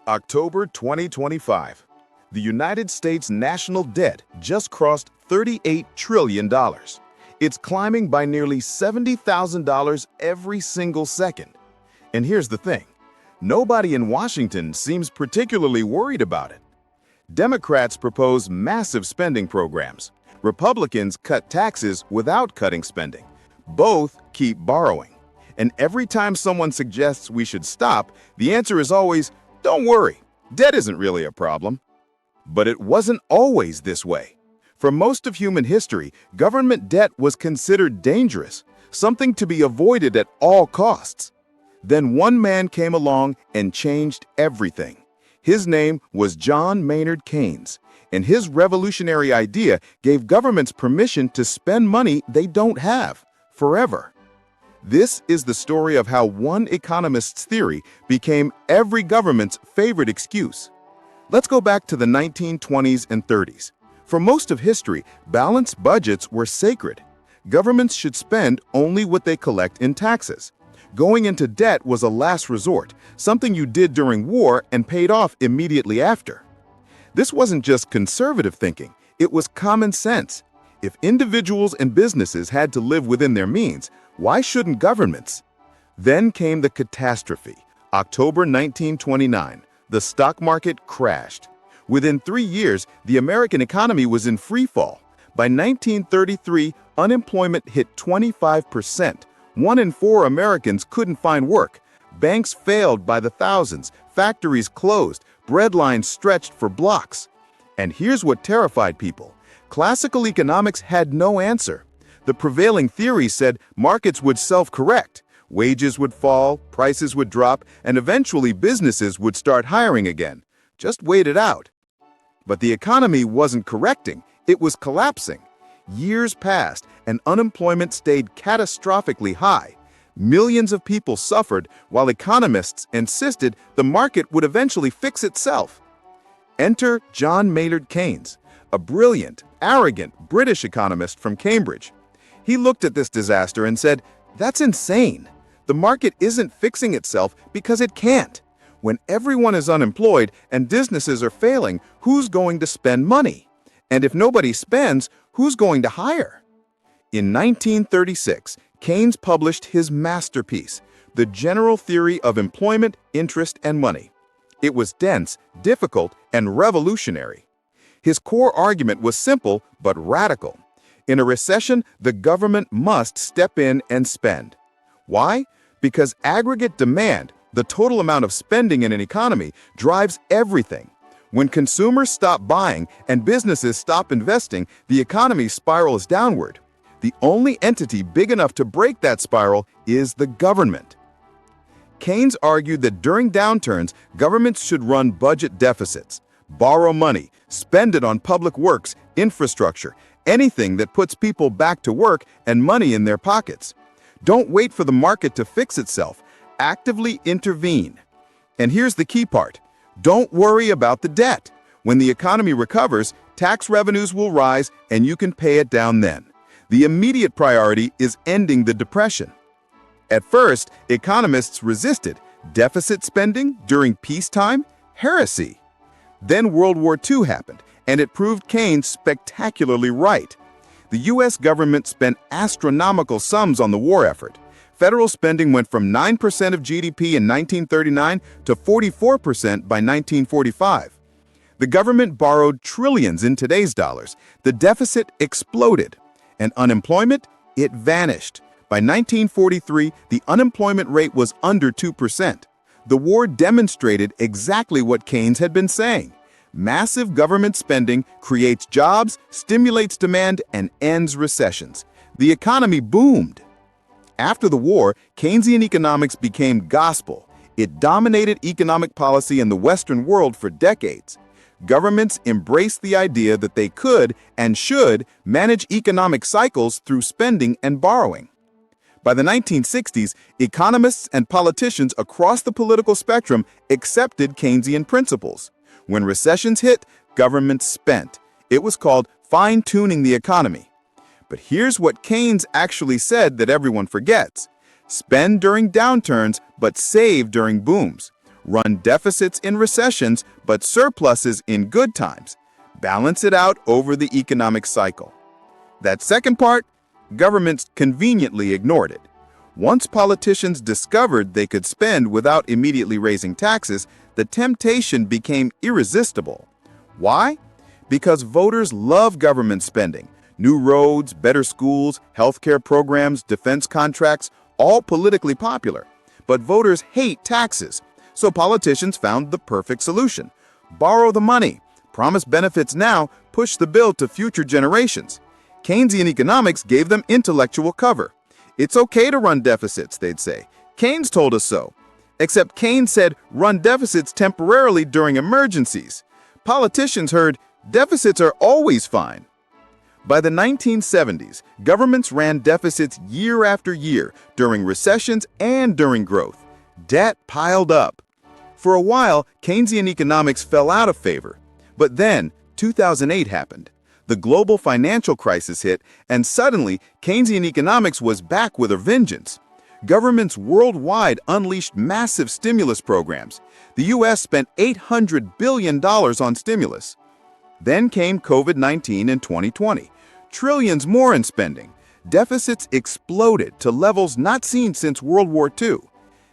October 2025. The United States national debt just crossed $38 trillion. It's climbing by nearly $70,000 every single second. And here's the thing. Nobody in Washington seems particularly worried about it. Democrats propose massive spending programs. Republicans cut taxes without cutting spending. Both keep borrowing. And every time someone suggests we should stop, the answer is always, don't worry, debt isn't really a problem. But it wasn't always this way. For most of human history, government debt was considered dangerous, something to be avoided at all costs. Then one man came along and changed everything. His name was John Maynard Keynes, and his revolutionary idea gave governments permission to spend money they don't have, forever. This is the story of how one economist's theory became every government's favorite excuse. Let's go back to the 1920s and 30s. For most of history, balanced budgets were sacred. Governments should spend only what they collect in taxes. Going into debt was a last resort, something you did during war and paid off immediately after. This wasn't just conservative thinking, it was common sense. If individuals and businesses had to live within their means, why shouldn't governments? Then came the catastrophe. October 1929, the stock market crashed. Within 3 years, the American economy was in free fall. By 1933, unemployment hit 25%. 1 in 4 Americans couldn't find work. Banks failed by the thousands, factories closed, bread lines stretched for blocks. And here's what terrified people. Classical economics had no answer. The prevailing theory said markets would self-correct. Wages would fall, prices would drop, and eventually businesses would start hiring again. Just wait it out. But the economy wasn't correcting, it was collapsing. Years passed, and unemployment stayed catastrophically high. Millions of people suffered, while economists insisted the market would eventually fix itself. Enter John Maynard Keynes, a brilliant, arrogant British economist from Cambridge. He looked at this disaster and said, "That's insane. The market isn't fixing itself because it can't. When everyone is unemployed and businesses are failing, who's going to spend money? And if nobody spends, who's going to hire?" In 1936, Keynes published his masterpiece, The General Theory of Employment, Interest, and Money. It was dense, difficult, and revolutionary. His core argument was simple but radical. In a recession, the government must step in and spend. Why? Because aggregate demand, the total amount of spending in an economy, drives everything. When consumers stop buying and businesses stop investing, the economy spirals downward. The only entity big enough to break that spiral is the government. Keynes argued that during downturns, governments should run budget deficits, borrow money, spend it on public works, infrastructure, anything that puts people back to work and money in their pockets. Don't wait for the market to fix itself. Actively intervene. And here's the key part. Don't worry about the debt. When the economy recovers, tax revenues will rise and you can pay it down then. The immediate priority is ending the depression. At first, economists resisted. Deficit spending during peacetime? Heresy. Then World War II happened, and it proved Keynes spectacularly right. The U.S. government spent astronomical sums on the war effort. Federal spending went from 9% of GDP in 1939 to 44% by 1945. The government borrowed trillions in today's dollars. The deficit exploded. And unemployment? It vanished. By 1943, the unemployment rate was under 2%. The war demonstrated exactly what Keynes had been saying. Massive government spending creates jobs, stimulates demand, and ends recessions. The economy boomed. After the war, Keynesian economics became gospel. It dominated economic policy in the Western world for decades. Governments embraced the idea that they could and should manage economic cycles through spending and borrowing. By the 1960s, economists and politicians across the political spectrum accepted Keynesian principles. When recessions hit, governments spent. It was called fine-tuning the economy. But here's what Keynes actually said that everyone forgets. Spend during downturns, but save during booms. run deficits in recessions but surpluses in good times. Balance it out over the economic cycle. That second part, governments conveniently ignored it. Once politicians discovered they could spend without immediately raising taxes, the temptation became irresistible. Why? Because voters love government spending. New roads, better schools, healthcare programs, defense contracts, all politically popular. But voters hate taxes, so politicians found the perfect solution. Borrow the money, promise benefits now, push the bill to future generations. Keynesian economics gave them intellectual cover. It's okay to run deficits, they'd say. Keynes told us so. Except Keynes said run deficits temporarily during emergencies. Politicians heard deficits are always fine. By the 1970s, governments ran deficits year after year during recessions and during growth. Debt piled up. For a while, Keynesian economics fell out of favor. But then, 2008 happened. The global financial crisis hit, and suddenly, Keynesian economics was back with a vengeance. Governments worldwide unleashed massive stimulus programs. The U.S. spent $800 billion on stimulus. Then came COVID-19 in 2020. Trillions more in spending. Deficits exploded to levels not seen since World War II.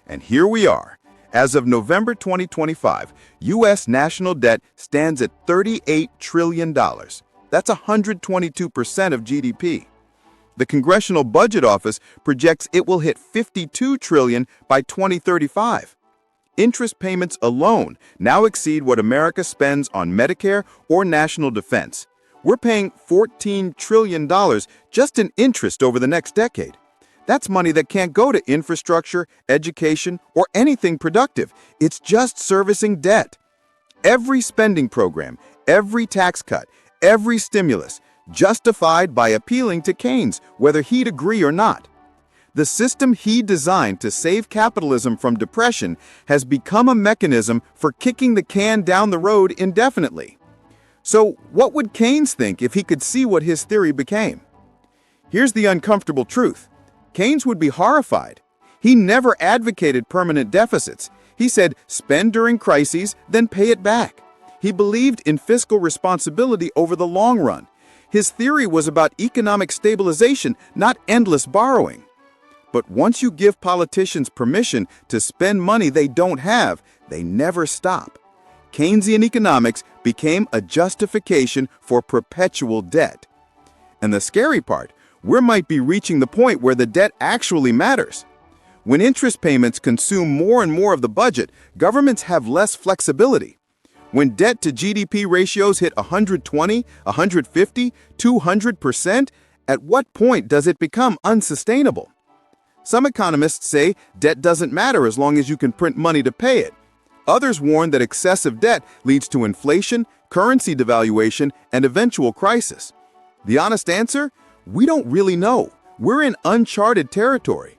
And here we are. As of November 2025, U.S. national debt stands at $38 trillion. That's 122% of GDP. The Congressional Budget Office projects it will hit $52 trillion by 2035. Interest payments alone now exceed what America spends on Medicare or national defense. We're paying $14 trillion just in interest over the next decade. That's money that can't go to infrastructure, education, or anything productive. It's just servicing debt. Every spending program, every tax cut, every stimulus, justified by appealing to Keynes, whether he'd agree or not. The system he designed to save capitalism from depression has become a mechanism for kicking the can down the road indefinitely. So what would Keynes think if he could see what his theory became? Here's the uncomfortable truth. Keynes would be horrified. He never advocated permanent deficits. He said, spend during crises, then pay it back. He believed in fiscal responsibility over the long run. His theory was about economic stabilization, not endless borrowing. But once you give politicians permission to spend money they don't have, they never stop. Keynesian economics became a justification for perpetual debt. And the scary part, we might be reaching the point where the debt actually matters. When interest payments consume more and more of the budget, governments have less flexibility. When debt to GDP ratios hit 120, 150, 200%, at what point does it become unsustainable? Some economists say debt doesn't matter as long as you can print money to pay it. Others warn that excessive debt leads to inflation, currency devaluation, and eventual crisis. The honest answer? We don't really know. We're in uncharted territory.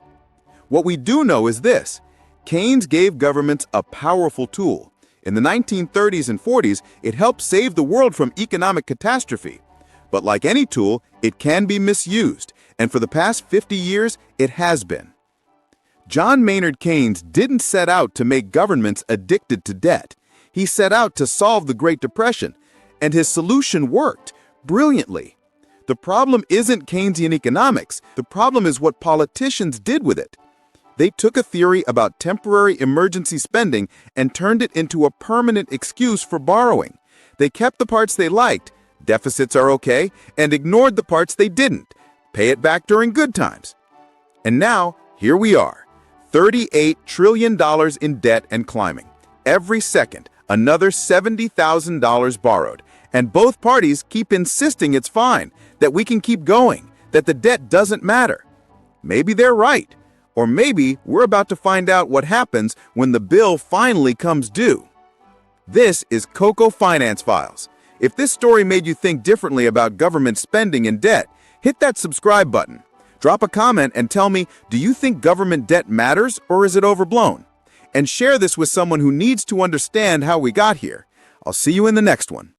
What we do know is this: Keynes gave governments a powerful tool. In the 1930s and 40s, it helped save the world from economic catastrophe. But like any tool, it can be misused, and for the past 50 years, it has been. John Maynard Keynes didn't set out to make governments addicted to debt. He set out to solve the Great Depression, and his solution worked brilliantly. The problem isn't Keynesian economics. The problem is what politicians did with it. They took a theory about temporary emergency spending and turned it into a permanent excuse for borrowing. They kept the parts they liked, deficits are okay, and ignored the parts they didn't, pay it back during good times. And now, here we are, $38 trillion in debt and climbing. Every second, another $70,000 borrowed. And both parties keep insisting it's fine, that we can keep going, that the debt doesn't matter. Maybe they're right. Or maybe we're about to find out what happens when the bill finally comes due. This is Coco Finance Files. If this story made you think differently about government spending and debt, hit that subscribe button. Drop a comment and tell me, do you think government debt matters or is it overblown? And share this with someone who needs to understand how we got here. I'll see you in the next one.